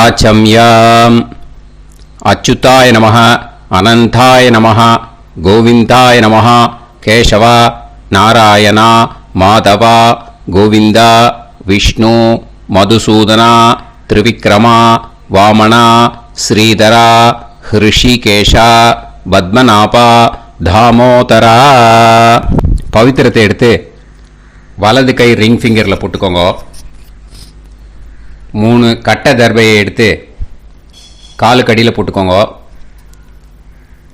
ஆச்சம்யாம். அச்சுதாய நமः, அனந்தாய நமः, கோவிந்தாய நமः, கேசவா, நாராயணா, மாதவா, கோவிந்தா, விஷ்ணு, மதுசூதனா, திரிவிக்ரமா, வாமனா, ஸ்ரீதரா, ஹிருஷிகேஷா, பத்மநாபா, தாமோதரா. பவித்திரத்தை எடுத்து வலது கை ரிங் ஃபிங்கரில் போட்டுக்கோங்க. 3 கட்டை தர்பையை எடுத்து காலுக்கடியில் போட்டுக்கோங்க.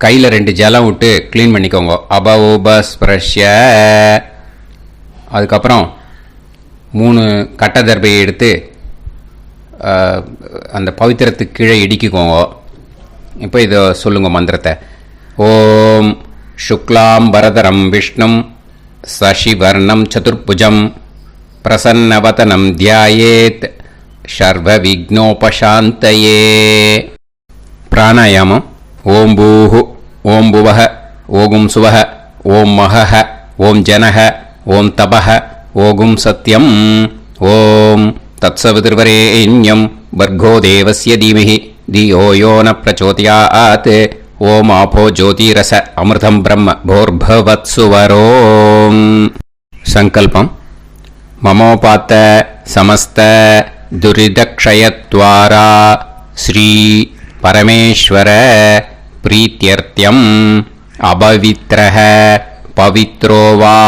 கையில் 2 ஜலம் விட்டு க்ளீன் பண்ணிக்கோங்க. அபவோபஸ்பிரஷ்ய. அதுக்கப்புறம் 3 கட்டை தர்பையை எடுத்து அந்த பவித்திரத்துக்கு கீழே இடிக்கிக்கோங்க. இப்போ இதை சொல்லுங்க மந்திரத்தை. ஓம் சுக்லாம் வரதரம் விஷ்ணும் சசிவர்ணம் சதுர்புஜம் பிரசன்னவதனம் தியாயேத் சர்வ விக்னோபசாந்தயே. பிராணாயாமம். ஓம் பூஹு, ஓம் புவஹ, ஓகும் சுவஹ, ஓம் மஹஹ, ஓம் ஜனஹ, ஓம் தபஹ, ஓகும் சத்யம். ஓம் தத்சவிதுர்வரேண்யம் பர்கோ தேவஸ்ய தீமஹி தியோ யோ ந பிரச்சோதயாத். ஓம் ஆபோ ஜோதிரச அமிர்தம் பிரம்ம போர்பவத்சுவரோம். சங்கல்பம். மமோபாத்த சமஸ்த துரிதக்ஷயத்வாரா ஸ்ரீ பரமேஸ்வர பிரீத்யர்த்தியம் அபவித்ரஹ பவித்ரோ வா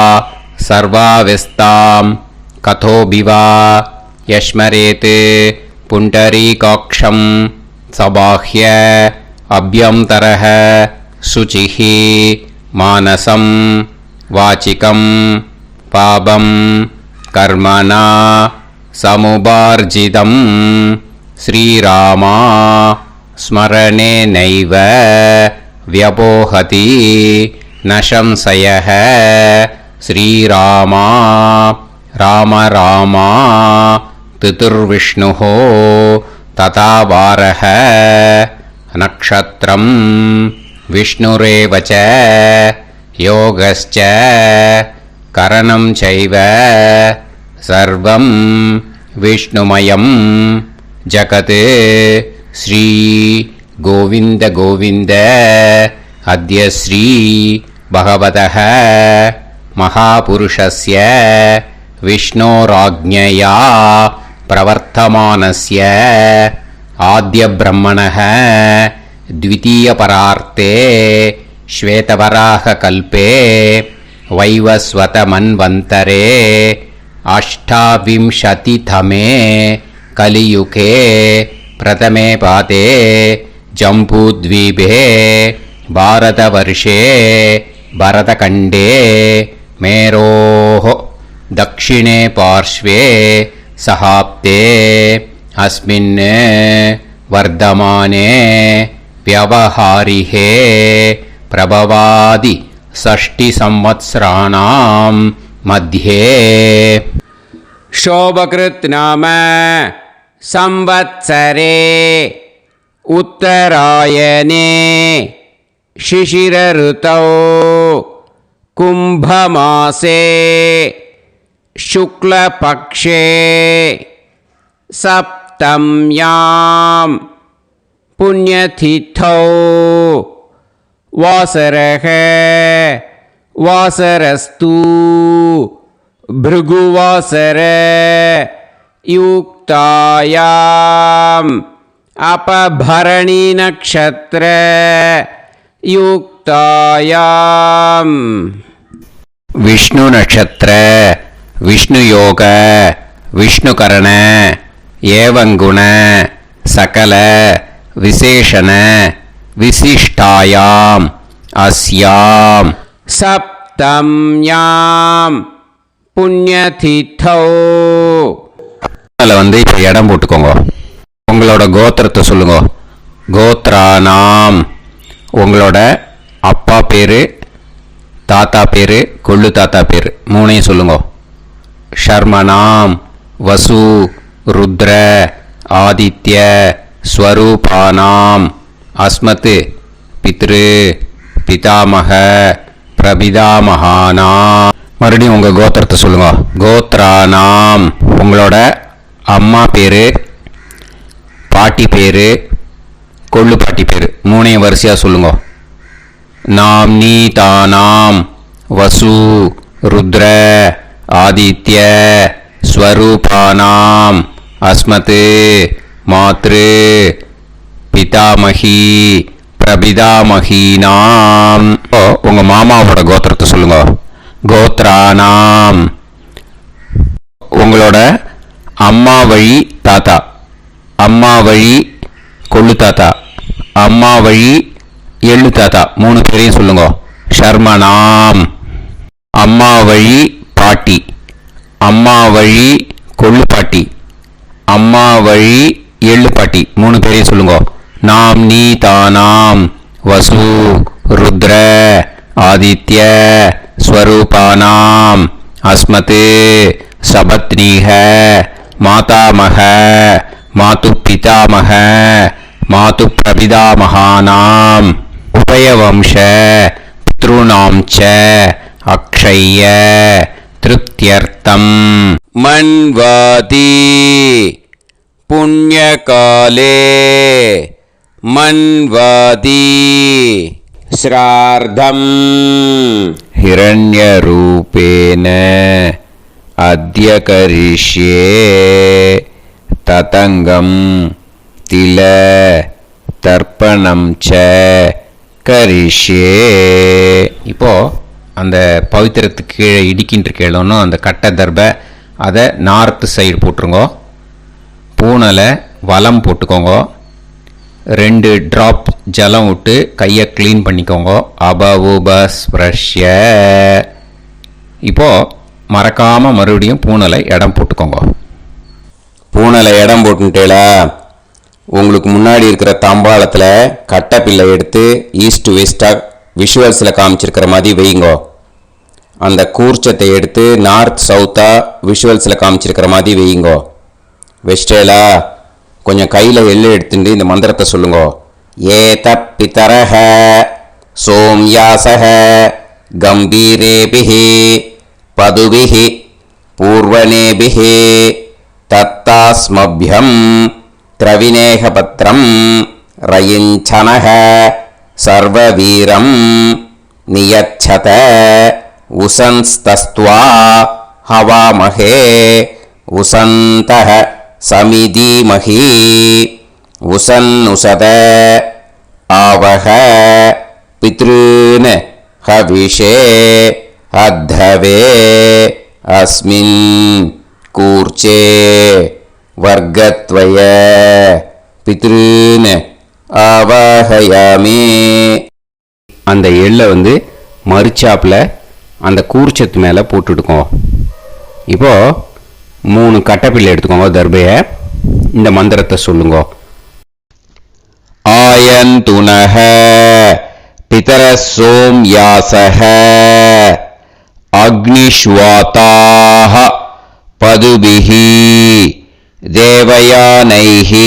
சர்வாவஸ்தாம் கதோபிவா யஸ்மரேத் புண்டரீகாக்ஷம் சபாஹ்ய அப்யந்தரஹ சுசிஹ மானசம் வாசிகம் பாபம் கர்மணா சமுபார்ஜிதம் ஸ்ரீராமா ஸ்மரணேனைவ வ்யபோஹதி ந சம்சயः. ஸ்ரீராமா ராம ராமா திதுர்விஷ்ணுः ததா வாரஹ. நக்ஷத்ரம் விஷ்ணுரேவ ச யோகஸ்ச கரணம் சைவ சர்வம் விஷ்ணுமயம் ஜகத். ஸ்ரீ கோவிந்த கோவிந்த அத்ய ஸ்ரீ பகவதः மகாபுருஷஸ்ய விஷ்ணோராஜ்ஞயா பிரவர்த்தமானஸ்ய ஆத்ய பிரம்மணः த்விதீயபரார்த்தே ஸ்வேதவராக கல்பே வைவஸ்வத மன்வந்தரே அஷ்டாவிம்சதிதமே கலியுகே பிரதமே பாதே ஜம்பூத்வீபே பாரதவர்ஷே பரதகண்டே மேரோः தக்ஷிணே பார்ஷ்வே சஹாப்தே அஸ்மின் வர்தமானே व्यवहारिहे प्रभवादि 6 संवत्सराणां मध्ये शोभकृत् नाम संवत्सरे उत्तरायणे शिशिर ऋतौ कुंभमासे शुक्लपक्षे सप्तम्यां पुण्यतिथौ वासरः वासरस्तु भृगुवासर युक्तायाम् अपभरणी नक्षत्र युक्तायाम् विष्णु नक्षत्र विष्णु योग विष्णुकरण एवं गुण सकल विशेषण विशिष्टायाम अस्याम सप्तम्याम पुण्यतिथौ. அதில் வந்து இப்போ இடம் போட்டுக்கோங்க. உங்களோட கோத்திரத்தை சொல்லுங்க. கோத்ரானாம் உங்களோட அப்பா பேர், தாத்தா பேர், கொள்ளு தாத்தா பேர் மூணையும் சொல்லுங்க. ஷர்மனாம் வசு ருத்ர ஆதித்ய ஸ்வரூபானாம் அஸ்மத் பித்ரு பிதாமக பிரபிதாமகானாம். மறுபடியும் உங்கள் கோத்திரத்தை சொல்லுங்க. கோத்ரானாம் உங்களோட அம்மா பேர், பாட்டி பேர், கொள்ளு பாட்டி பேர் மூணையும் வரிசையாக சொல்லுங்க. நாம் நீ தானாம் வசு ருத்ர ஆதித்ய ஸ்வரூபானாம் அஸ்மத் மாத்ரு பிதாமகி பிரபிதாமகீனாம். உங்கள் மாமாவோட கோத்திரத்தை சொல்லுங்க. கோத்ரானாம். உங்களோட அம்மா வழி தாத்தா, அம்மா வழி கொள்ளு தாத்தா, அம்மா வழி எள்ளு தாத்தா 3 பேரையும் சொல்லுங்க. ஷர்மனாம். அம்மா வழி பாட்டி, அம்மா வழி கொள்ளு பாட்டி, அம்மா வழி எள்ளு பாட்டி 3 பேரையும் சொல்லுங்க. நாம் நீ தானாம் வசு ருத்ர ஆதித்ய ஸ்வரூபானாம் அஸ்மத் சபத்னீஹ மாதாமக மாது பிதாமக மாது பிரபிதாமகானாம் உபயவம்ச பித்ருணாம் ச அக்ஷய்ய திருப்தியர்த்தம் மன்வாதி புண்ணியகாலே மன்வாதி ஸ்ரார்த்தம் ஹிரண்யரூபேன அத்ய கரிஷ்யே ததங்கம் தில தர்ப்பணம் ச கரிஷ்யே. இப்போ அந்த பவித்திரத்துக்கு கீழே இடிக்கின்ற கேளோன்னு அந்த கட்டை தர்பை அதை நார்த்து சைடு போட்டுருங்க. பூனலை வலம் போட்டுக்கோங்க. 2 ட்ராப் ஜலம் விட்டு கையை க்ளீன் பண்ணிக்கோங்க. அபவுபஸ்ப்ரஷ்ய. இப்போது மறக்காமல் மறுபடியும் பூனலை இடம் போட்டுக்கோங்க. பூனலை இடம் போட்டுட்டேலா உங்களுக்கு முன்னாடி இருக்கிற தாம்பாளத்தில் கட்டைப்பில்லை எடுத்து ஈஸ்ட் வெஸ்டாக விஷுவல்ஸில் காமிச்சிருக்கிற மாதிரி வைங்கோ. அந்த கூர்ச்சத்தை எடுத்து நார்த் சவுத்தாக விஷுவல்ஸில் காமிச்சிருக்கிற மாதிரி வைங்கோ. வெஸ்டேலா கொஞ்சம் கையில் எள்ளு எடுத்துட்டு இந்த மந்திரத்தை சொல்லுங்க. ஏத பிதரஹ சோம்யாசஹ கம்பீரேபிஹி பதுபிஹி பூர்வனேபிஹி தத்தாஸ்மப்யம் திரவிநேகபத்ரம் ரயிஞ்சனஹ சர்வவீரம் நியச்சத உசன்ஸ்தஸ்த்வா ஹவாமஹே உசந்தஹ சமிதீமஹி உசன்னுசத ஆவஹ பித்ருன் ஹவிஷே அத்தவே அஸ்மின் கூர்ச்சே வர்க்கத்வய பித்ருன் ஆவாஹயாமி. அந்த எள்ளை மரிச்சாப்பில் அந்த கூர்ச்சத்து மேலே போட்டுடுக்கோம். இப்போது 3 கட்டைப்பிள்ளை எடுத்துக்கோங்க. தர்பையை இந்த மந்திரத்தை சொல்லுங்க. ஆயந்துனஹ பிதர சோம்யாசஹ அக்னிஷ்வாதாஹ பதுபிஹி தேவயானைஹி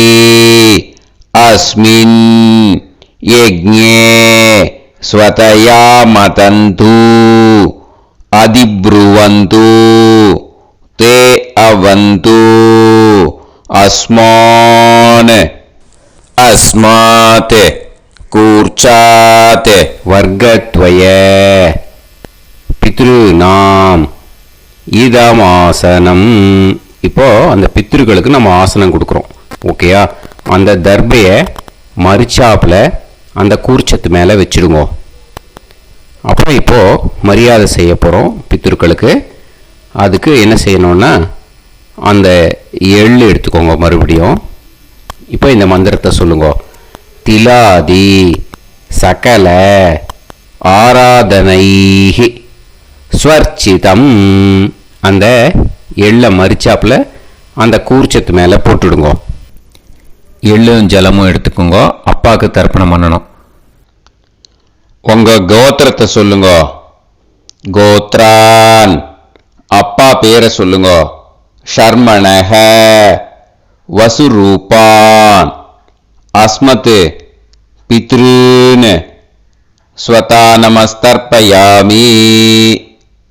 அஸ்மின் யஜ்ஞே ஸ்வதயா மதந்து அதிப்ருவந்து தே அவது அஸ்மான் அஸ்மாத் கூர்ச்சாத் வர்க்கத்வய பித்ருநாம் இதமாசனம். இப்போ அந்த பித்ருக்களுக்கு நம்ம ஆசனம் கொடுக்குறோம். ஓகேயா? அந்த தர்பையை மரிச்சாப்பில் அந்த கூர்ச்சத்து மேலே வச்சுடுங்க. அப்புறம் இப்போது மரியாதை செய்ய போகிறோம் பித்ருக்களுக்கு. அதுக்கு என்ன செய்யணும்னா அந்த எள்ளு எடுத்துக்கோங்க. மறுபடியும் இப்போ இந்த மந்திரத்தை சொல்லுங்க. திலாதி சகல ஆராதனைஹி ஸ்வர்ச்சிதம். அந்த எள்ளை மரிச்சாப்பில் அந்த கூர்ச்சத்து மேலே போட்டுடுங்க. எள்ளும் ஜலமும் எடுத்துக்கோங்க. அப்பாவுக்கு தர்ப்பணம் பண்ணணும். உங்கள் கோத்திரத்தை சொல்லுங்க. கோத்ரான். அப்பா பேரை சொல்லுங்க. ஷர்மணஹ வசுரூபான் அஸ்மத் பித்ருன் ஸ்வதா நமஸ்தர்ப்பயாமி.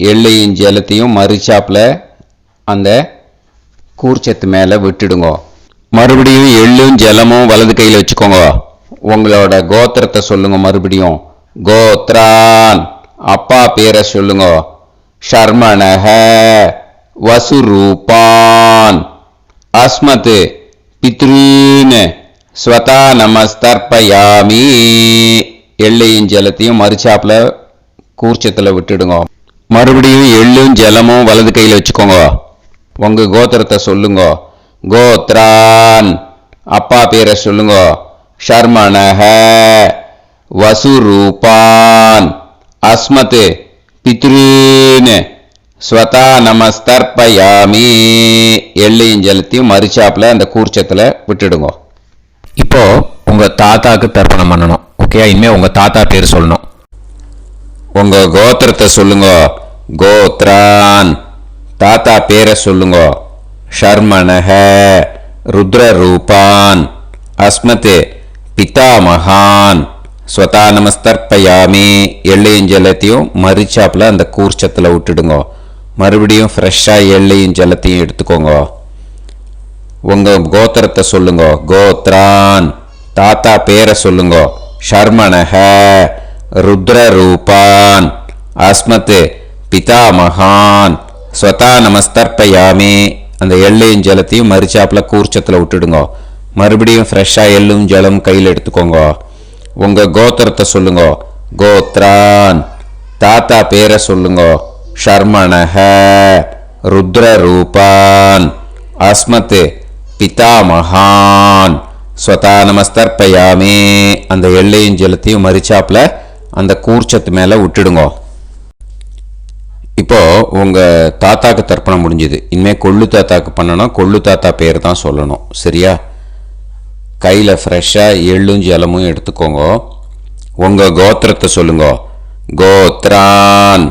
எள்ளையும் ஜலத்தையும் மரிச்சாப்பில் அந்த கூர்ச்சத்து மேலே விட்டுடுங்க. மறுபடியும் எள்ளும் ஜலமும் வலது கையில் வச்சுக்கோங்க. உங்களோட கோத்திரத்தை சொல்லுங்க. மறுபடியும் கோத்ரான். அப்பா பேரை சொல்லுங்க. ஷர்மணஹ வசுரூபான் அஸ்மத் பித்ருன் ஸ்வதா நமஸ்தர்ப்பயாமி. எள்ளையும் ஜலத்தையும் மறுச்சாப்புல கூர்ச்சத்தில் விட்டுடுங்க. மறுபடியும் எள்ளும் ஜலமும் வலது கையில் வச்சுக்கோங்க. உங்க கோத்திரத்தை சொல்லுங்க. கோத்ரான். அப்பா பேரை சொல்லுங்க. ஷர்மணஹ வசுரூபான் அஸ்மத் பித்ருன் ஸ்வதா நமஸ்தர்ப்பயாமி. எள்ளையும் ஜலத்தையும் மறுச்சாப்புல அந்த கூர்ச்சத்தில் விட்டுடுங்க. இப்போ உங்க தாத்தாக்கு தர்ப்பணம் பண்ணணும். ஓகே, இனிமே உங்க தாத்தா பேர் சொல்லணும். உங்க கோத்திரத்தை சொல்லுங்க. கோத்ரான். தாத்தா பேரை சொல்லுங்க. ஷர்மணஹ ருத்ரரூபான் அஸ்மத் பிதாமகான் ஸ்வதா நமஸ்தர்ப்பயாமி. எள்ளையும் ஜலத்தையும் மறுச்சாப்புல அந்த கூர்ச்சத்தில் விட்டுடுங்க. மறுபடியும் ஃப்ரெஷ்ஷாக எள்ளையும் ஜலத்தையும் எடுத்துக்கோங்க. உங்க கோத்திரத்தை சொல்லுங்க. கோத்ரான். தாத்தா பேரை சொல்லுங்க. ஷர்மணஹ ருத்ரரூபான் அஸ்மத் பிதாமகான் ஸ்வதா நமஸ்தர்ப்பயாமி. அந்த எள்ளையும் ஜலத்தையும் மறுச்சாப்புல கூர்ச்சத்தில் விட்டுடுங்க. மறுபடியும் ஃப்ரெஷ்ஷாக எள்ளும் ஜலம் கையில் எடுத்துக்கோங்க. உங்க கோத்திரத்தை சொல்லுங்க. கோத்ரான். தாத்தா பேரை சொல்லுங்க. ஷர்மணஹ ருத்ரரூபான் அஸ்மத் பிதாமகான் ஸ்வதா நமஸ்தர்ப்பயாமி. அந்த எள்ளையும் ஜலத்தையும் மறுச்சாப்புல அந்த கூர்ச்சத்து மேலே விட்டுடுங்க. இப்போ உங்க தாத்தாக்கு தர்ப்பணம் முடிஞ்சுது. இனிமேல் கொள்ளு தாத்தாக்கு பண்ணணும். கொள்ளு தாத்தா பேர் தான் சொல்லணும். சரியா? கையில் ஃப்ரெஷ்ஷாக எள்ளும் ஜலமும் எடுத்துக்கோங்க. உங்க கோத்திரத்தை சொல்லுங்க. கோத்ரான்.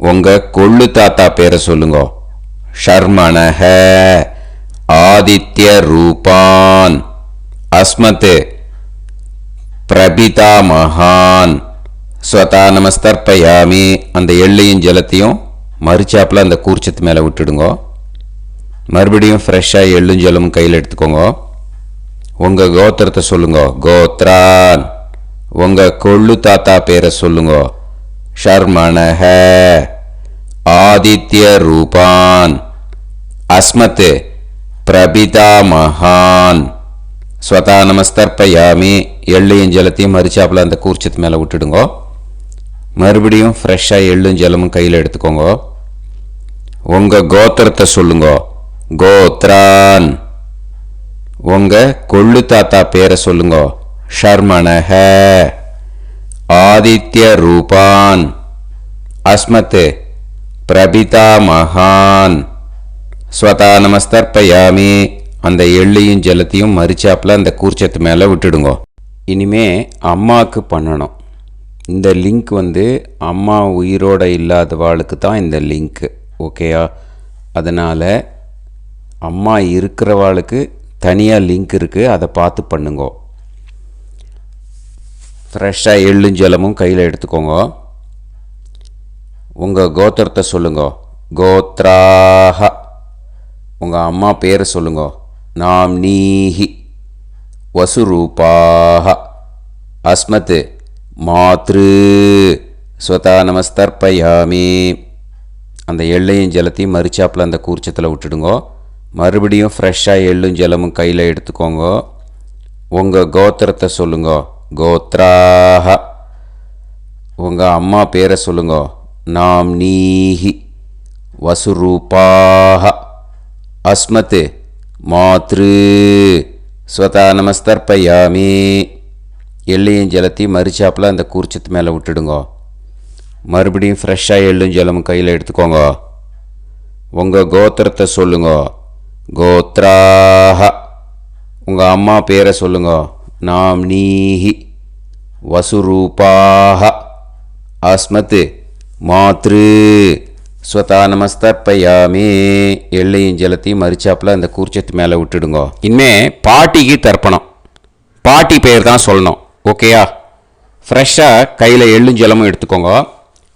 உங்க கொள்ளு தாத்தா பேரை சொல்லுங்க. ஷர்மணஹ ஆதித்ய ரூபான் அஸ்மத் பிரபிதாமகான் ஸ்வதா நமஸ்தர்ப்பயாமி. அந்த எள்ளையும் ஜலத்தையும் மறுச்சாப்புல அந்த கூர்ச்சத்து மேலே விட்டுடுங்க. மறுபடியும் ஃப்ரெஷ்ஷாக எள்ளும் ஜலமும் கையில் எடுத்துக்கோங்க. உங்க கோத்திரத்தை சொல்லுங்க. கோத்ரான். உங்க கொள்ளு தாத்தா பேரை சொல்லுங்க. ஷர்மணஹ ஆதித்ய ரூபான் அஸ்மத் பிரபிதாமகான் ஸ்வதா நமஸ்தர்ப்பயாமி. எள்ளையும் ஜலத்தையும் மறுச்சாப்புல அந்த கூர்ச்சத்து மேலே விட்டுடுங்க. மறுபடியும் ஃப்ரெஷ்ஷாக எள்ளும் ஜலமும் கையில் எடுத்துக்கோங்க. உங்க கோத்திரத்தை சொல்லுங்க. கோத்ரான். உங்க கொள்ளு தாத்தா பேரை சொல்லுங்க. ஷர்மணஹ ஆதித்ய ரூபான் அஸ்மத் பிரபிதாமகான் ஸ்வதா நமஸ்தர்ப்பயாமி. அந்த எள்ளையும் ஜலத்தையும் மறுச்சாப்புல அந்த கூர்ச்சத்து மேலே விட்டுடுங்க. இனிமே அம்மாவுக்கு பண்ணணும். இந்த லிங்க் அம்மா உயிரோட இல்லாதவாளுக்கு தான் இந்த லிங்க்கு. ஓகேயா? அதனால் அம்மா இருக்கிறவாளுக்கு தனியாக லிங்க் இருக்குது. அதை பார்த்து பண்ணுங்க. ஃப்ரெஷ்ஷாக எள்ளும் ஜலமும் கையில் எடுத்துக்கோங்க. உங்கள் கோத்திரத்தை சொல்லுங்க. கோத்ராஹ. உங்கள் அம்மா பேரை சொல்லுங்க. நாம்னீஹி வசுரூபாஹ அஸ்மத் மாத்ரு ஸ்வதா நமஸ்தர்ப்பயாமி. அந்த எள்ளையும் ஜலத்தையும் மறுச்சாப்பில் அந்த கூர்ச்சத்தில் விட்டுடுங்க. மறுபடியும் ஃப்ரெஷ்ஷாக எள்ளும் ஜலமும் கையில் எடுத்துக்கோங்க. உங்கள் கோத்திரத்தை சொல்லுங்க. கோத்ராஹ. உங்கள் அம்மா பேரை சொல்லுங்க. நாம்னீஹி வசுரூபாஹ அஸ்மத் மாத்ரு ஸ்வதா நமஸ்தர்ப்பயாமி. எள்ளையும் ஜலத்தையும் மறுச்சாப்பில் அந்த கூர்ச்சத்து மேலே விட்டுடுங்க. மறுபடியும் ஃப்ரெஷ்ஷாக எள்ளும் ஜலமும் கையில் எடுத்துக்கோங்க. உங்கள் கோத்திரத்தை சொல்லுங்க. கோத்ராஹ. உங்கள் அம்மா பேரை சொல்லுங்க. நாம்னீஹி வசுரூபாஹ அஸ்மத் மாத்ரு ஸ்வதா நமஸ்தர்ப்பயாமி. எள்ளையும் ஜலத்தையும் மறுச்சாப்பில் அந்த கூர்ச்சத்து மேலே விட்டுடுங்க. இனிமே பாட்டிக்கு தர்ப்பணம். பாட்டி பேர் தான் சொல்லணும். ஓகேயா? ஃப்ரெஷ்ஷாக கையில் எள்ளும் ஜலமும் எடுத்துக்கோங்க.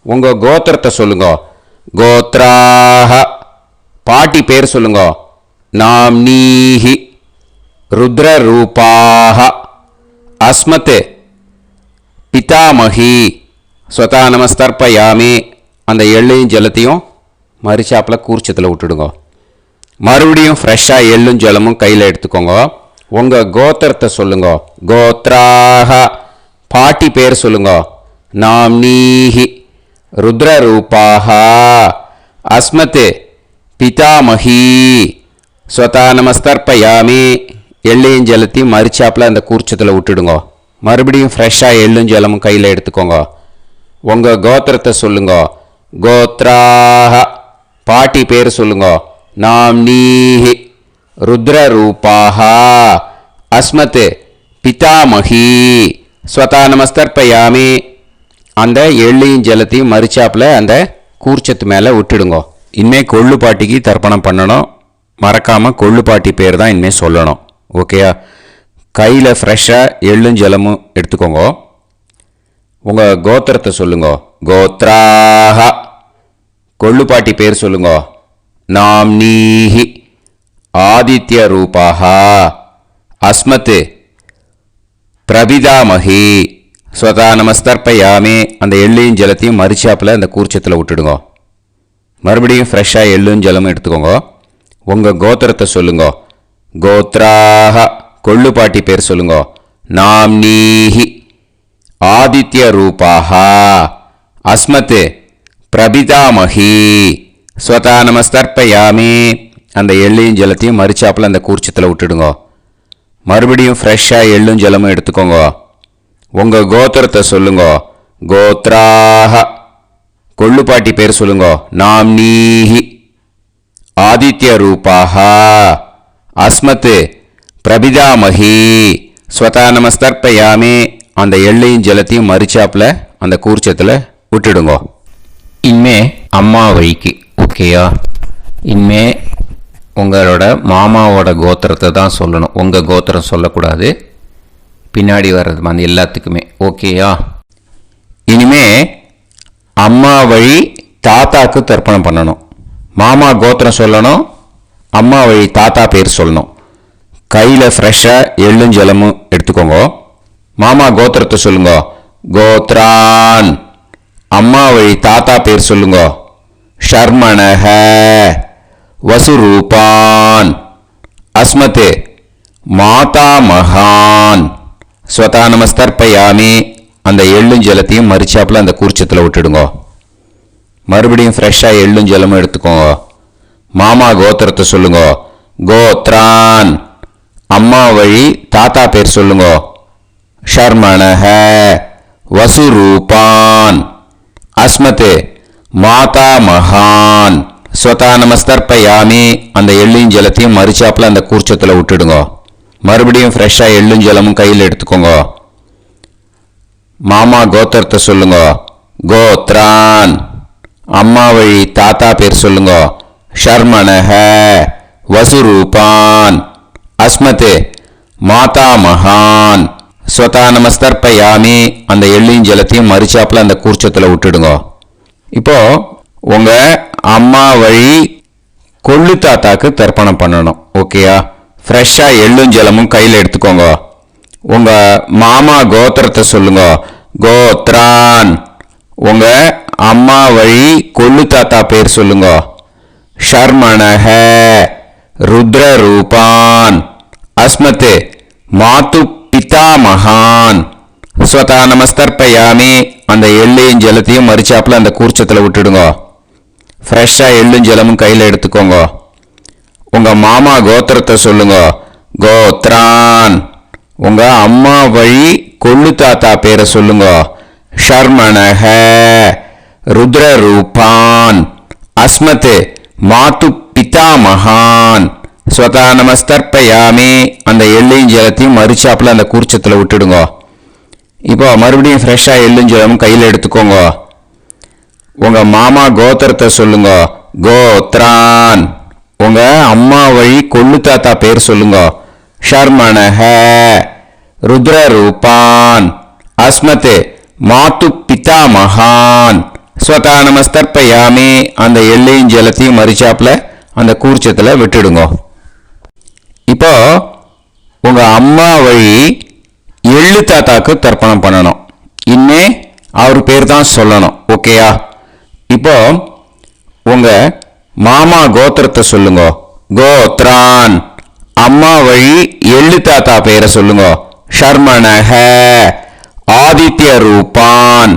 உங்கள் கோத்திரத்தை சொல்லுங்க. கோத்ராஹ. பாட்டி பேர் சொல்லுங்க. நாம்னீஹி ருத்ரரூபாः அஸ்மத் பிதாமகி ஸ்வதா நமஸ்தர்ப்பயாமி. அந்த எள்ளையும் ஜலத்தையும் மரிச்சாப்பில் கூர்ச்சத்தில் விட்டுடுங்க. மறுபடியும் ஃப்ரெஷ்ஷாக எள்ளும் ஜலமும் கையில் எடுத்துக்கோங்க. உங்கள் கோத்திரத்தை சொல்லுங்க. கோத்ராக பாட்டி பேர் சொல்லுங்க. நாம்னீஹி ருத்ரரூபாக அஸ்மத் பிதாமகி ஸ்வதா நமஸ்தர்ப்பயாமி. எள்ளையும் ஜலத்தையும் மரிச்சாப்பில் அந்த கூர்ச்சத்தில் விட்டுடுங்க. மறுபடியும் ஃப்ரெஷ்ஷாக எள்ளும் ஜலமும் கையில் எடுத்துக்கோங்க. உங்கள் கோத்திரத்தை சொல்லுங்க. கோத்ராக பாட்டி பேர் சொல்லுங்க. நாம்னீஹி ருத்ரரூபாக அஸ்மத் பிதாமகி ஸ்வதா நமஸ்தர்ப்பயாமி. அந்த எள்ளையும் ஜலத்தையும் மரிச்சாப்பில் அந்த கூர்ச்சத்து மேலே விட்டுடுங்க. இனிமேல் கொள்ளு பாட்டிக்கு தர்ப்பணம் பண்ணணும். மறக்காமல் கொள்ளு பாட்டி பேர் தான் இனிமேல் சொல்லணும். ஓகேயா? கையில் ஃப்ரெஷ்ஷாக எள்ளும் ஜலமும் எடுத்துக்கோங்க. உங்கள் கோத்திரத்தை சொல்லுங்க. கோத்ராக கொள்ளு பாட்டி பேர் சொல்லுங்க. நாம்னீஹி ஆதித்ய ரூபாக அஸ்மத் பிரபிதாமகி ஸ்வதா நமஸ்தர்ப்பயாமி. அந்த எள்ளையும் ஜலத்தையும் மரிச்சாப்பில் அந்த கூர்ச்சத்தில் விட்டுடுங்க. மறுபடியும் ஃப்ரெஷ்ஷாக எள்ளும் ஜலமும் எடுத்துக்கோங்க. உங்கள் கோத்திரத்தை சொல்லுங்க. கோத்ராக கொள்ளு பாட்டி பேர் சொல்லுங்க. நாம்னீஹி ஆதித்ய ரூபாக அஸ்மத் பிரபிதாமகி ஸ்வதா நமஸ்தர்ப்பயாமி. அந்த எள்ளையும் ஜலத்தையும் மரிச்சாப்பில் அந்த கூர்ச்சத்தில் விட்டுடுங்க. மறுபடியும் ஃப்ரெஷ்ஷாக எள்ளும் ஜலமும் எடுத்துக்கோங்க. உங்கள் கோத்திரத்தை சொல்லுங்க. கோத்ராக கொள்ளு பாட்டி பேர் சொல்லுங்க. நாம்னீஹி ஆதித்ய ரூபாக அஸ்மத் பிரபிதாமகி ஸ்வதா நமஸ்தர்ப்பயாமி. அந்த எள்ளையும் ஜலத்தையும் மரிச்சாப்பில் அந்த கூர்ச்சத்தில் விட்டுடுங்க. இனிமே அம்மா வழிக்கு. ஓகேயா? இனிமே உங்களோட மாமாவோட கோத்திரத்தை தான் சொல்லணும். உங்கள் கோத்திரம் சொல்லக்கூடாது. பின்னாடி வர்றது அந்த எல்லாத்துக்குமே. ஓகேயா? இனிமே அம்மா வழி தாத்தாக்கு தர்ப்பணம் பண்ணணும். மாமா கோத்திரம் சொல்லணும். அம்மா வழி தாத்தா பேர் சொல்லணும். கையில் ஃப்ரெஷ்ஷாக எள்ளும் ஜலமும் எடுத்துக்கோங்க. மாமா கோத்திரத்தை சொல்லுங்க. கோத்ரான் அம்மா வழி தாத்தா பேர் சொல்லுங்க. ஷர்மணஹ வசுரூபான் அஸ்மத் மாதா மகான் ஸ்வதா நமஸ்தர்ப்பயாமி. அந்த எள்ளும் ஜலத்தையும் மரிச்சாப்பில் அந்த கூர்ச்சத்தில் விட்டுடுங்க. மறுபடியும் ஃப்ரெஷ்ஷாக எள்ளும் ஜலமும் எடுத்துக்கோங்க. மாமா கோத்திரத்தை சொல்லுங்க. கோத்ரான் அம்மா வழி தாத்தா பேர் சொல்லுங்க. ஷர்மணஹ வசுரூபான் அஸ்மத் மாதா மகான் ஸ்வதா நமஸ்தர்ப்பயாமி. அந்த எள்ளையும் ஜலத்தையும் மரிச்சாப்பில் அந்த கூர்ச்சத்தில் விட்டுடுங்க. மறுபடியும் ஃப்ரெஷ்ஷாக எள்ளும் ஜலமும் கையில் எடுத்துக்கோங்க. மாமா கோத்திரத்தை சொல்லுங்க. கோத்ரான் அம்மா வழி தாத்தா பேர் சொல்லுங்க. ஷர்மணஹ வசுரூபான் அஸ்மத் மாதா மகான் ஸ்வதா நமஸ்தர்ப்பயாமி. அந்த எள்ளையும் ஜலத்தையும் மரிச்சாப்பில் அந்த கூர்ச்சத்தில் விட்டுடுங்க. இப்போ உங்கள் அம்மா வழி கொள்ளு தாத்தாக்கு தர்ப்பணம் பண்ணணும். ஓகேயா? ஃப்ரெஷ்ஷாக எள்ளும் ஜலமும் கையில் எடுத்துக்கோங்க. உங்கள் மாமா கோத்திரத்தை சொல்லுங்க. கோத்ரான் உங்கள் அம்மா வழி கொள்ளு தாத்தா பேர் சொல்லுங்க. ஷர்மணஹ ருத்ரரூபான் அஸ்மத் மாது பிதாமகான் ஸ்வதா நமஸ்தர்ப்பயாமி. அந்த எள்ளையும் ஜலத்தையும் மரிச்சாப்பில் அந்த கூர்ச்சத்தில் விட்டுடுங்க. ஃப்ரெஷ்ஷாக எள்ளும் ஜலமும் கையில் எடுத்துக்கோங்க. உங்கள் மாமா கோத்திரத்தை சொல்லுங்க. கோத்ரான் உங்கள் அம்மா வழி கொள்ளு தாத்தா பேரை சொல்லுங்க. ஷர்மணஹ ருத்ரரூபான் அஸ்மத் மாது பிதாமகான் ஸ்வதா நமஸ்தர்ப்பயாமி. அந்த எள்ளையும் ஜலத்தையும் மரிச்சாப்பில் அந்த கூர்ச்சத்தில் விட்டுடுங்க. இப்போ மறுபடியும் ஃப்ரெஷ்ஷாக எள்ளும் ஜலமும் கையில் எடுத்துக்கோங்க. உங்கள் மாமா கோத்திரத்தை சொல்லுங்க. கோத்ரான் உங்கள் அம்மா வழி கொள்ளு தாத்தா பேர் சொல்லுங்க. ஷர்மணஹ ருத்ரரூபான் அஸ்மத் மாது பிதாமகான் ஸ்வதா நமஸ்தர்ப்பயாமி. அந்த எள்ளையும் ஜலத்தையும் மரிச்சாப்பில் அந்த கூர்ச்சத்தில் விட்டுடுங்க. இப்போ உங்கள் அம்மா வழி எள்ளு தாத்தாக்கு தர்ப்பணம் பண்ணணும். இன்னே அவர் பேர் தான் சொல்லணும். ஓகேயா? இப்போ உங்கள் மாமா கோத்திரத்தை சொல்லுங்க. கோத்ரான். அம்மா வழி எள்ளு தாத்தா பேரை சொல்லுங்க. ஷர்மணஹ ஆதித்ய ரூபான்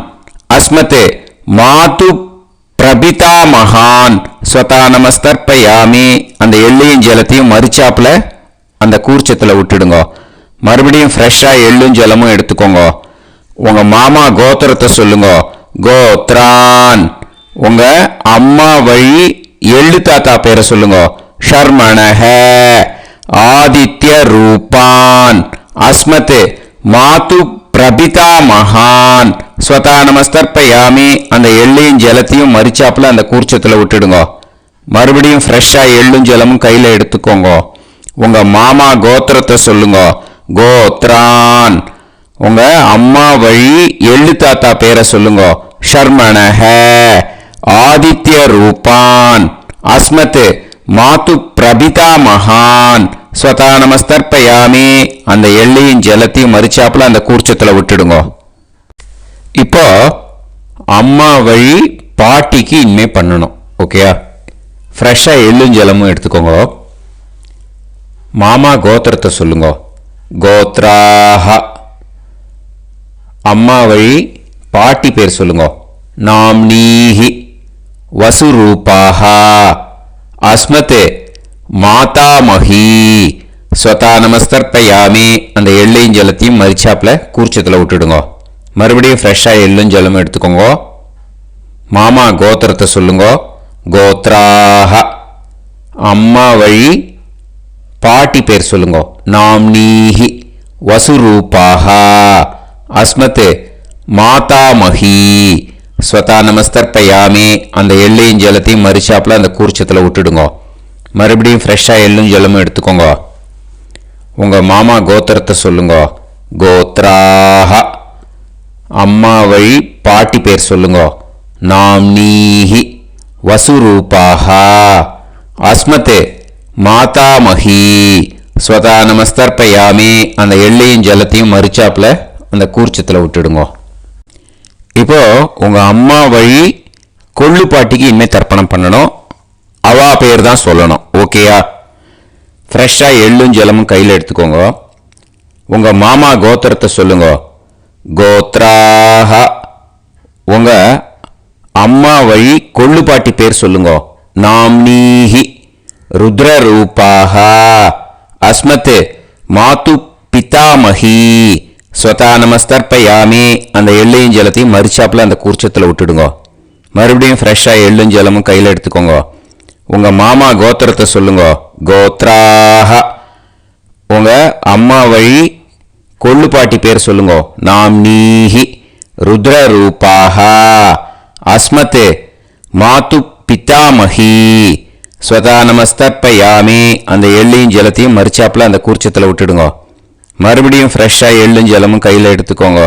அஸ்மதே மாது பிரபிதா மகான் ஸ்வதா நமஸ்தர்ப்பயாமி. அந்த எள்ளையும் ஜலத்தையும் மறிச்சாப்புல அந்த கூர்ச்சத்தில் விட்டுடுங்க. மறுபடியும் ஃப்ரெஷ்ஷாக எள்ளும் ஜலமும் எடுத்துக்கோங்க. உங்கள் மாமா கோத்திரத்தை சொல்லுங்க. கோத்ரான். உங்கள் அம்மா வழி எள்ளு தாத்தா பேரை சொல்லுங்க. ஷர்மணஹ ஆதித்ய ரூபான் அஸ்மத் மாது பிரபிதா மகான் ஸ்வதா நமஸ்தர்ப்பயாமி. அந்த எள்ளையும் ஜலத்தையும் மறிச்சாப்புல அந்த கூர்ச்சத்தில் விட்டுடுங்க. மறுபடியும் ஃப்ரெஷ்ஷாக எள்ளும் ஜலமும் கையில் எடுத்துக்கோங்க. உங்கள் மாமா கோத்திரத்தை சொல்லுங்க. கோத்ரான். உங்கள் அம்மா வழி எள்ளு தாத்தா பேரை சொல்லுங்க. ஷர்மணஹ ஆதித்ய ரூபான் அஸ்மத் மாது பிரபிதா மகான் ஸ்வதா நமஸ்தர்ப்பயாமி. அந்த எள்ளையும் ஜலத்தையும் மறிச்சாப்புல அந்த கூர்ச்சத்தில் விட்டுடுங்க. இப்போ அம்மா வழி பாட்டிக்கு இனிமே பண்ணணும். ஓகேயா? ஃப்ரெஷ்ஷாக எள்ளும் ஜலமும் எடுத்துக்கோங்க. மாமா கோத்திரத்தை சொல்லுங்க. கோத்ராஹ. அம்மா வழி பாட்டி பேர் சொல்லுங்க. நாம்னீஹி வசுரூபாஹ அஸ்மத் மாதாமஹி ஸ்வதா நமஸ்தர்ப்பயாமி. அந்த எள்ளையும் ஜலத்தையும் மறிச்சாப்புல கூர்ச்சத்தில் விட்டுடுங்க. மறுபடியும் ஃப்ரெஷ்ஷாக எள்ளும் ஜலமும் எடுத்துக்கோங்க. மாமா கோத்திரத்தை சொல்லுங்க. கோத்ராஹ. அம்மா வழி பாட்டி பேர் சொல்லுங்க. நாம்னீஹி வசுரூபாஹ அஸ்மத் மாதாமஹி ஸ்வதா நமஸ்தர்ப்பயாமி. அந்த எள்ளையும் ஜலத்தையும் மறிச்சாப்புல அந்த கூர்ச்சத்தில் விட்டுடுங்க. மறுபடியும் ஃப்ரெஷ்ஷாக எள்ளும் ஜலமும் எடுத்துக்கோங்க. உங்கள் மாமா கோத்திரத்தை சொல்லுங்க. கோத்ராஹ. அம்மா வழி பாட்டி பேர் சொல்லுங்க. நாம்னீஹி வசுரூபாஹ அஸ்மத் மாதாமஹி ஸ்வதா நமஸ்தர்ப்பயாமி. அந்த எள்ளையும் ஜலத்தையும் மறிச்சாப்புல அந்த கூர்ச்சத்தில் விட்டுடுங்க. இப்போ உங்கள் அம்மா வழி கொள்ளு பாட்டிக்கு இனிமேல் தர்ப்பணம் பண்ணணும். அவா பேர் தான் சொல்லணும். ஓகேயா? ஃப்ரெஷ்ஷாக எள்ளும் ஜலமும் கையில் எடுத்துக்கோங்க. உங்கள் மாமா கோத்திரத்தை சொல்லுங்க. கோத்ராஹ. உங்கள் அம்மா வழி கொள்ளு பாட்டி பேர் சொல்லுங்க. நாம்னீஹி ருத்ரரூபாஹ அஸ்மத் மாது பிதாமஹி ஸ்வதா நமஸ்தர்ப்பயாமி. அந்த எள்ளையும் ஜலத்தையும் மறிச்சாப்புல அந்த கூர்ச்சத்தில் விட்டுடுங்க. மறுபடியும் ஃப்ரெஷ்ஷாக எள்ளும் ஜலமும் கையில் எடுத்துக்கோங்க. உங்கள் மாமா கோத்திரத்தை சொல்லுங்க. கோத்ராஹ. உங்கள் அம்மா வழி கொள்ளு பாட்டி பேர் சொல்லுங்க. நாம்னீஹி ருத்ரரூபாஹ அஸ்மத் மாது பிதாமஹி ஸ்வதா நமஸ்தர்ப்பயாமி. அந்த எள்ளையும் ஜலத்தையும் மறிச்சாப்புல அந்த கூர்ச்சத்தில் விட்டுடுங்க. மறுபடியும் ஃப்ரெஷ்ஷாக எள்ளும் ஜலமும் கையில் எடுத்துக்கோங்க.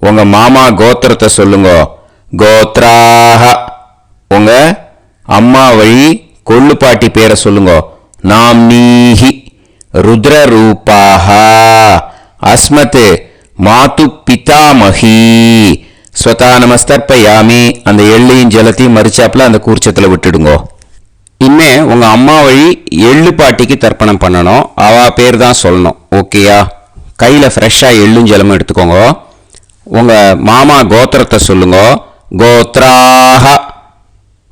உங்கள் மாமா கோத்திரத்தை சொல்லுங்க. கோத்ராஹ. உங்கள் அம்மா வழி கொள்ளு பாட்டி பேரை சொல்லுங்க. நாம்னீஹி ருத்ரரூபாஹ அஸ்மத் மாது பிதாமஹி ஸ்வதா நமஸ்தர்ப்பயாமி. அந்த எள்ளையும் ஜலத்தையும் மறிச்சாப்புல அந்த கூர்ச்சத்தில் விட்டுடுங்க. இனிமே உங்கள் அம்மா வழி எள்ளு பாட்டிக்கு தர்ப்பணம் பண்ணணும். அவா பேர் தான் சொல்லணும். ஓகேயா? கையில் ஃப்ரெஷ்ஷாக எள்ளும் ஜலமும் எடுத்துக்கோங்க. உங்கள் மாமா கோத்திரத்தை சொல்லுங்க. கோத்ராஹ.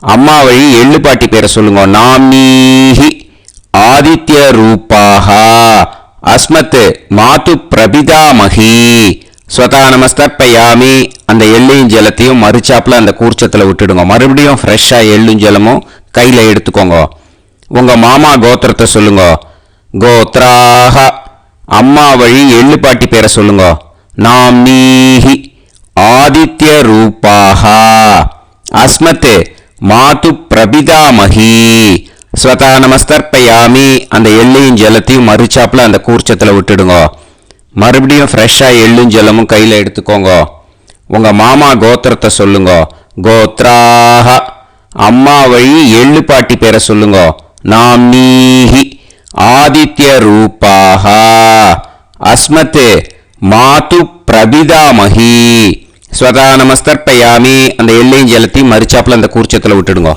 அம்மா வழி எள்ளு பாட்டி பேரை சொல்லுங்க. நாம்னீஹி ஆதித்ய ரூபாஹ அஸ்மத் மாது பிரபிதாமஹி ஸ்வதா நமஸ்தர்ப்பயாமி. அந்த எள்ளையும் ஜலத்தையும் மறிச்சாப்புல அந்த கூர்ச்சத்தில் விட்டுடுங்க. மறுபடியும் ஃப்ரெஷ்ஷாக எள்ளும் ஜலமும் கையில் எடுத்துக்கோங்க. உங்கள் மாமா கோத்திரத்தை சொல்லுங்க. கோத்ராஹ. அம்மா வழி எள்ளு பாட்டி பேரை சொல்லுங்க. நாம்னீஹி ஆதித்ய ரூபாஹ அஸ்மத் மாது பிரபிதாமஹி ஸ்வதா நமஸ்தர்ப்பயாமி. அந்த எள்ளையும் ஜலத்தையும் மறிச்சாப்புல அந்த கூர்ச்சத்தில் விட்டுடுங்க. மறுபடியும் ஃப்ரெஷ்ஷாக எள்ளும் ஜலமும் கையில் எடுத்துக்கோங்க. உங்கள் மாமா கோத்திரத்தை சொல்லுங்க. கோத்ராஹ. அம்மா வழி எள்ளு பாட்டி பேரை சொல்லுங்க. நாம்னீஹி ஆதித்யரூபாः அஸ்மத் மாது பிரபிதாமஹி ஸ்வதா நமஸ்தர்ப்பயாமி. அந்த எல்லையும் ஜலத்தையும் மறிச்சாப்புல அந்த கூர்ச்சத்தில் விட்டுடுங்க.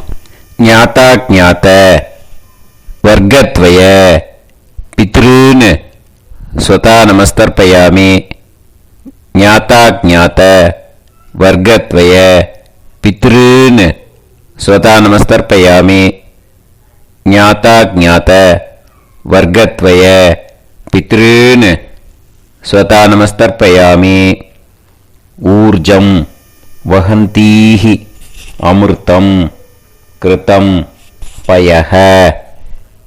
ஞாதா ஞாத வர்க்கத்வய பித்ருன் ஸ்வதா நமஸ்தர்ப்பயாமி. ஞாதா ஞாத வர்க்கத்வய பித்ருன் ஸ்வதா நமஸ்தர்ப்பயாமி. ஞாதா ஞாத வர்க்கத்வய பித்ருன் ஸ்வதா நமஸ்தர்ப்பயாமி. ஊர்ஜம் வஹந்தீஹி அமிர்தம் கிருதம் பயஹ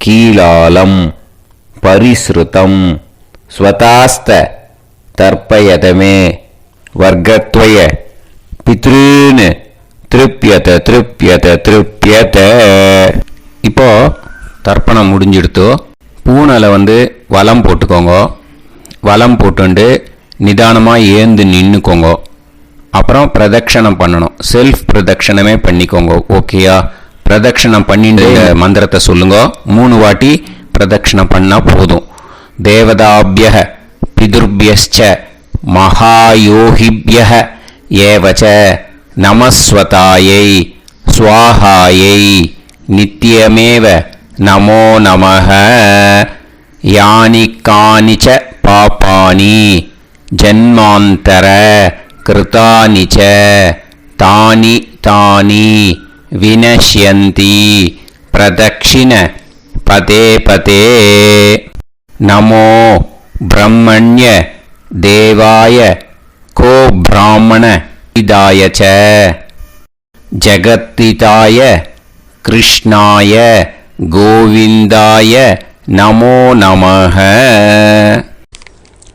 கீலாலம் பரிஸ்ருதம் ஸ்வதாஸ்த தர்ப்பயதமே வர்க்கத்வய பித்ருன் திருப்யத திருப்யத திருப்யத. இப்போ தர்ப்பணம் முடிஞ்சிடுத்தோ பூனலை வலம் போட்டுக்கோங்க. வலம் போட்டுண்டு நிதானமாக ஏந்து நின்றுக்கோங்க. அப்புறம் பிரதட்சணம் பண்ணணும். செல்ஃப் பிரதட்சணமே பண்ணிக்கோங்க. ஓகேயா? பிரதட்சணம் பண்ணிட்டு மந்திரத்தை சொல்லுங்க. 3 வாட்டி பிரதட்சணம் பண்ணால் போதும். தேவதாபிய பிதுர்பியச்ச மகாயோகிபிய ஏவச்ச நமஸ்வதாயை ஸ்வாஹாயை நித்யமேவ நமோ நமஹ. யானி கானிச்ச பாபானி ஜன்மாந்தர கிருதானி ச தானி தானி வினஷ்யந்தி பிரதக்ஷிண பதே பதே. நமோ பிரம்மண்ய தேவாய கோ பிராமண இதாய ச ஜகத்திதாய கிருஷ்ணாய கோவிந்தாய நமோ நமஹ.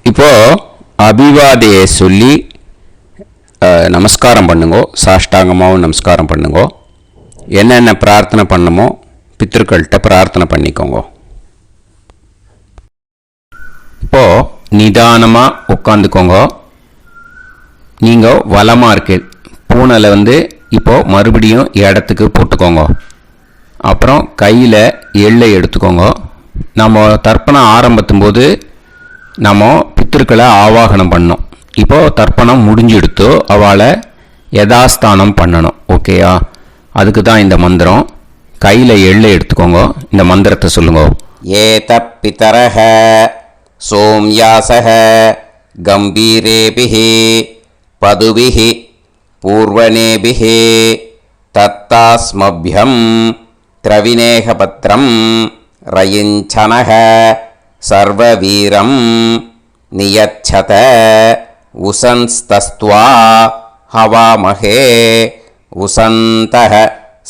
இப்போ அபிவாதையை சொல்லி நமஸ்காரம் பண்ணுங்கோ. சாஷ்டாங்கமாகவும் நமஸ்காரம் பண்ணுங்கோ. என்னென்ன பிரார்த்தனை பண்ணமோ பித்ருக்கள்கிட்ட பிரார்த்தனை பண்ணிக்கோங்க. இப்போது நிதானமாக உட்காந்துக்கோங்க. நீங்கள் வலமாக இருக்கு பூனலை இப்போது மறுபடியும் இடத்துக்கு போட்டுக்கோங்க. அப்புறம் கையில் எள்ளை எடுத்துக்கோங்க. நம்ம தர்ப்பணம் ஆரம்பித்தும் போது நம்ம பித்ருக்களை ஆவாகனம் பண்ணோம். இப்போது தர்ப்பணம் முடிஞ்செடுத்தோ அவளை யதாஸ்தானம் பண்ணணும். ஓகேயா? அதுக்கு தான் இந்த மந்திரம். கையில் எள்ளை எடுத்துக்கோங்க. இந்த மந்திரத்தை சொல்லுங்க. ஏத பிதரஹ சோம்யாசஹ கம்பீரேபிஹி பதுபிஹி பூர்வணேபிஹி தத்தாஸ்மப்யம் திரவிநேகபத்ரம் ரயிஞ்சனஹ சர்வவீரம் நியச்சத உசன்ஸ்தஸ்த்வா ஹவாமஹே உசந்தஹ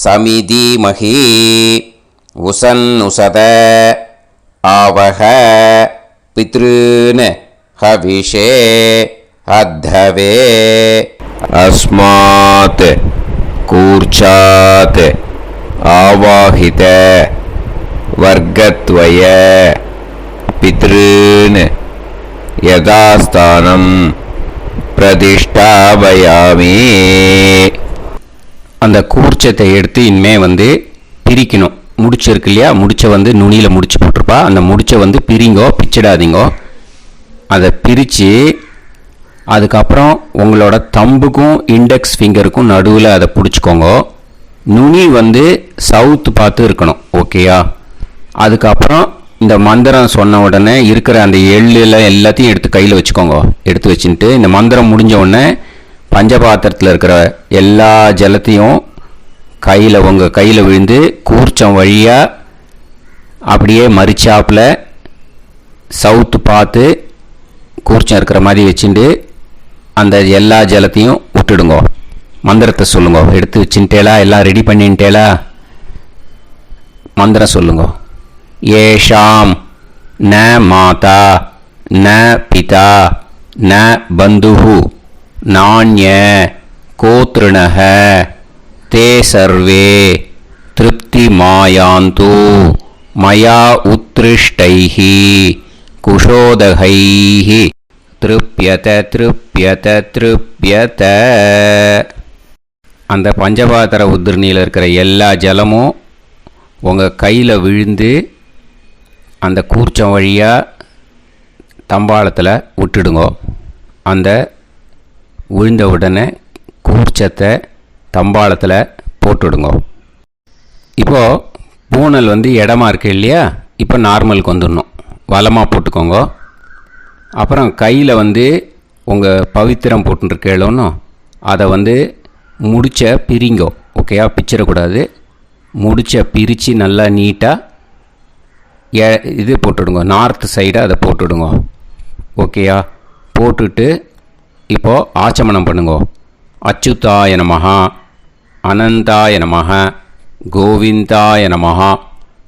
சமிதீமஹி உசன்னுசத ஆவஹ பித்ருன் ஹவிஷே அத்தவே. அஸ்மாத் கூர்ச்சாத் ஆவாஹித வர்க்கத்வய பித்ருன் யதாஸ்தானம் பிரதிஷ்டாபயாமி. அந்த கூர்ச்சத்தை எடுத்து இனிமே பிரிக்கணும். முடிச்சிருக்கு இல்லையா? முடிச்ச நுனியில் முடிச்சு போட்டிருப்பா. அந்த முடிச்ச பிரிங்கோ, பிச்சிடாதீங்கோ. அதை பிரித்து அதுக்கப்புறம் உங்களோட தம்புக்கும் இண்டெக்ஸ் ஃபிங்கருக்கும் நடுவில் அதை பிடிச்சிக்கோங்க. நுனி சவுத்து பார்த்து இருக்கணும். ஓகேயா? அதுக்கப்புறம் இந்த மந்திரம் சொன்ன உடனே இருக்கிற அந்த எள்ளில் எல்லாத்தையும் எடுத்து கையில் வச்சுக்கோங்க. எடுத்து வச்சுட்டு இந்த மந்திரம் முடிஞ்ச உடனே பஞ்சபாத்திரத்தில் இருக்கிற எல்லா ஜலத்தையும் உங்கள் கையில் விழுந்து கூர்ச்சம் வழியாக அப்படியே மறிச்சாப்பில் சவுத்து பார்த்து கூர்ச்சம் இருக்கிற மாதிரி வச்சுட்டு அந்த எல்லா ஜலத்தையும் விட்டுடுங்க. மந்திரத்தை சொல்லுங்க. எடுத்து வச்சுட்டேலா? எல்லாம் ரெடி பண்ணிட்டேலா? மந்திரம் சொல்லுங்க. ஏஷாம் ந மாதா ந பிதா ந பந்துஹு நாண்ய கோத்ருணஹ தே சர்வே திருப்தி மாயாந்து மயா உத்ருஷ்டைஹி குஷோதகைஹி திருப்யத திருப்யத திருப்யத. அந்த பஞ்சபாத்திர உதிர்ணியில் இருக்கிற எல்லா ஜலமும் உங்கள் கையில் விழுந்து அந்த கூர்ச்சம் வழியாக தம்பாளத்தில் விட்டுடுங்க. அந்த விழுந்த உடனே கூர்ச்சத்தை தம்பாளத்தில் போட்டுவிடுங்க. இப்போது பூனல் இடமா இருக்கு இல்லையா, இப்போ நார்மலுக்கு வந்துடணும். வலமாக போட்டுக்கோங்க. அப்புறம் கையில் உங்கள் பவித்திரம் போட்டுருக்கேளோன்னு அதை முடிச்ச பிரிங்கோ. ஓகேயா, பிச்சிடக்கூடாது. முடிச்ச பிரித்து நல்லா நீட்டாக இது போட்டுவிடுங்க. நார்த் சைடை அதை போட்டுவிடுங்க. ஓகேயா, போட்டுட்டு இப்போது ஆச்சமனம் பண்ணுங்க. அச்சுதாய நமஹ, அனந்தாய நமஹ, கோவிந்தாய நமஹ,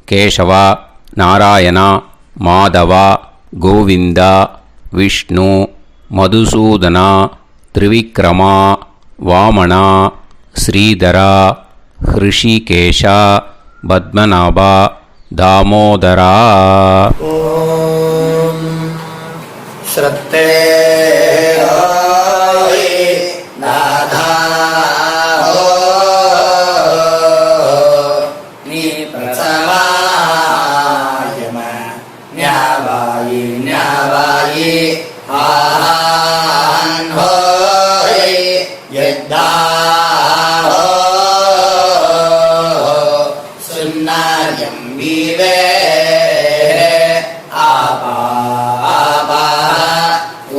கேசவா, நாராயணா, மாதவா, கோவிந்தா, விஷ்ணு, மதுசூதனா, திரிவிக்ரமா, வாமனா, ஸ்ரீதரா, ஹிருஷிகேஷா, பத்மநாபா, தாமோதரா. ஓம் ஸ்ரத்தே நாதா நீ பிரசவாயம ஞாவாயி ஞாவாயி ஆஹான் ஹோய் யத்தா சுன்னாயம் வீவே ஆபா ஆபா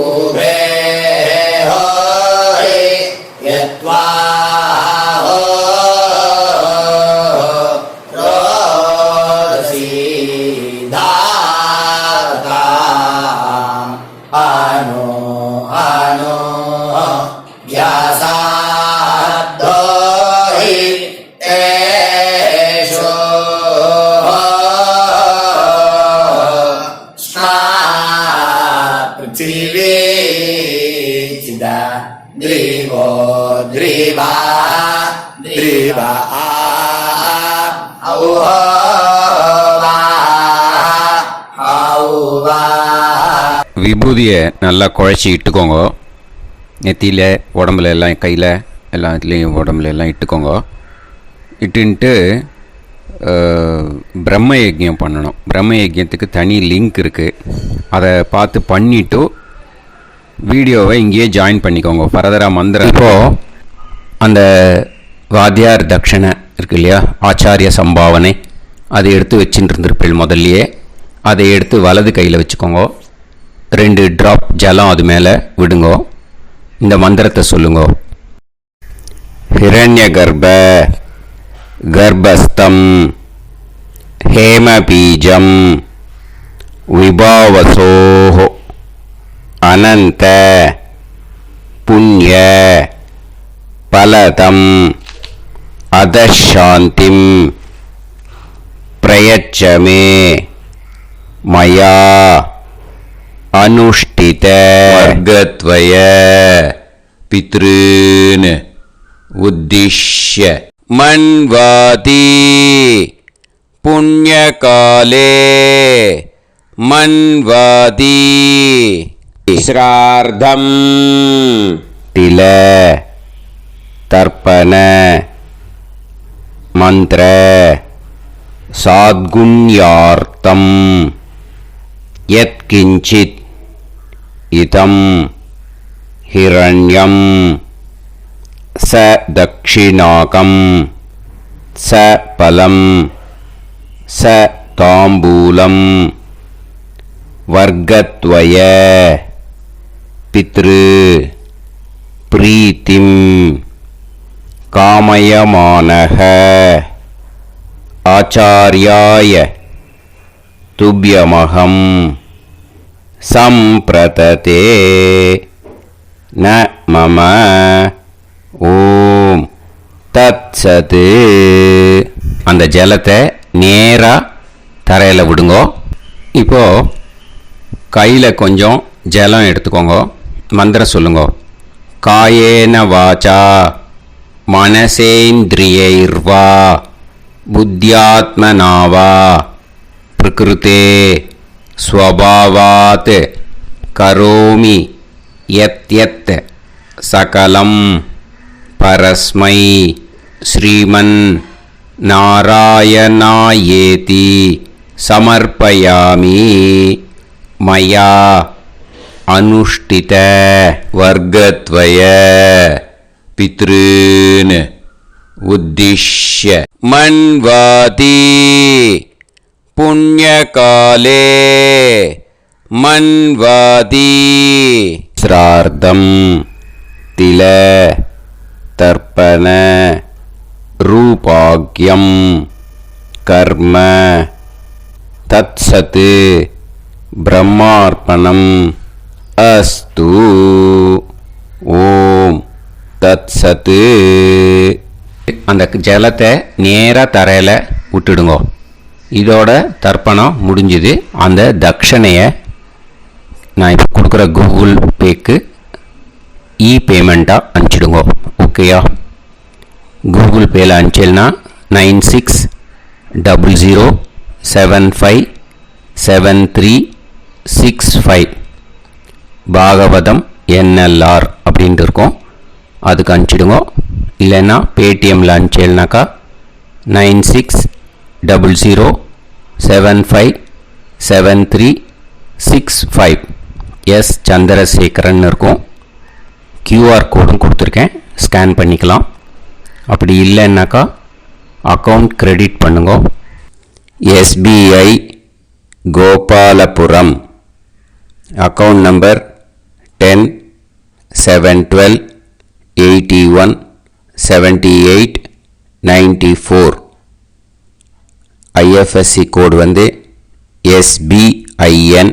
உபே ஹோய் யத்வா ரோசி தாதா ஆனோ ஆனோ வ்யாசாத்தோஹி தேஷோ ஸ்னா பிருத்திவி சிதா த்ரிவோ த்ரிவா த்ரிவா ஔவா ஔவா. விபூதியை நல்லா குழச்சி இட்டுக்கோங்க. நெத்தியில், உடம்புல எல்லாம், கையில் எல்லா இதுலேயும் உடம்புல எல்லாம் இட்டுக்கோங்க. இட்டுன்ட்டு பிரம்ம யஜ்யம் பண்ணணும். பிரம்ம யஜ்யத்துக்கு தனி லிங்க் இருக்குது. அதை பார்த்து பண்ணிவிட்டு வீடியோவை இங்கேயே ஜாயின் பண்ணிக்கோங்க. ஃபர்தராக மந்திரம். இப்போது அந்த வாத்தியார் தட்சணை இருக்கு இல்லையா, ஆச்சாரிய சம்பாவனை, அதை எடுத்து வச்சுட்டு இருந்திருப்பேன் முதல்லையே. அதை எடுத்து வலது கையில் வச்சுக்கோங்க. 2 ட்ராப் ஜலம் அது மேலே விடுங்கோ. இந்த மந்திரத்தை சொல்லுங்க. ஹிரண்ய கர்ப்ப கர்ப்பஸ்தம் ஹேமபீஜம் விபாவசோஹ அனந்த புண்ணிய பலதம் அதசாந்திம் பிரயச்சமே மயா அனுஷ்டித வர்கத்வய பித்ருன் உத்திஷ்ய மன்வாதி புண்ணியகாலே மன்வாதி ஸ்ரார்த்தம் தில தர்ப்பண மந்திர சாத்குண்யார்த்தம் யத்கிஞ்சித் இதம் ஹிரண்யம் ச தக்ஷிணாகம் ச பலம் ச தாம்பூலம் வர்கத்வய பித்ரு பிரீத்திம் காமயமானஹ ஆச்சார்யாய துப்யமகம் சம்பிரததே ந மம ஓம் தத்சத். அந்த ஜலத்தை நேராக தரையில் விடுங்கோ. இப்போது கையில் கொஞ்சம் ஜலம் எடுத்துக்கோங்க. மந்திரம் சொல்லுங்க. காயேன வாச்சா மனசேந்திரியைர்வா புத்தியாத்மனாவா பிரகிருதே ஸ்வபாவாத் கரோமி யத் யத் சகலம் பரஸ்மை ஸ்ரீமன் நாராயணாயேதி சமர்ப்பயாமி மயா அனுஷ்டித வர்க்கத்வய பித்ருன் உத்திஷ்ய மன்வாதி புண்ணியகாலே மன்வாதி ஸ்ரார்த்தம் தில தர்ப்பண ரூபாக்யம் கர்ம தத்சத் பிரம்மார்ப்பணம் அஸ்து ஓம் தத்சத். அந்த ஜலத்தை நேராக தரையில் விட்டுடுங்க. இதோட தர்ப்பணம் முடிஞ்சுது. அந்த தட்சணையை நான் இப்போ கொடுக்குற கூகுள் பேக்கு பேமெண்ட்டாக அனுப்பிச்சிடுங்க. ஓகேயா? கூகுள் பேயில் அனுப்பிச்சல்னா 9600757365 பாகவதம் NLR அப்படின்ட்டு இருக்கோம். அதுக்கு அனுப்பிச்சிடுங்க. இல்லைன்னா பேடிஎம்மில் அனுப்பிச்சல்னாக்கா 9600757365 எஸ் சந்திரசேகரன் இருக்கும். QR கோடும் கொடுத்துருக்கேன், ஸ்கேன் பண்ணிக்கலாம். அப்படி இல்லைன்னாக்கா அக்கௌண்ட் கிரெடிட் பண்ணுங்க. SBI Gopalapuram account number 10-712-81-78-94. IFSC கோடு வந்து SBIN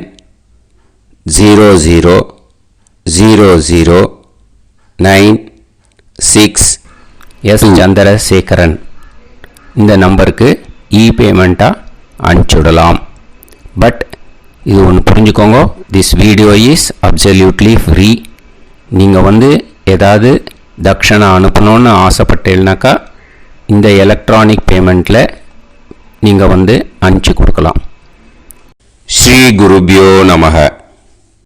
000096. எஸ் சந்திரசேகரன் இந்த நம்பருக்கு பேமெண்ட்டாக அனுப்பிச்சுடலாம். பட் இது ஒன்று புரிஞ்சுக்கோங்க, this video is absolutely free. நீங்கள் வந்து ஏதாவது தட்சணை அனுப்பணும்னு ஆசைப்பட்டேன்னாக்கா இந்த எலக்ட்ரானிக் பேமெண்ட்டில் நீங்கள் வந்து அனுப்பிச்சி கொடுக்கலாம். ஸ்ரீ குருபியோ நமஹ.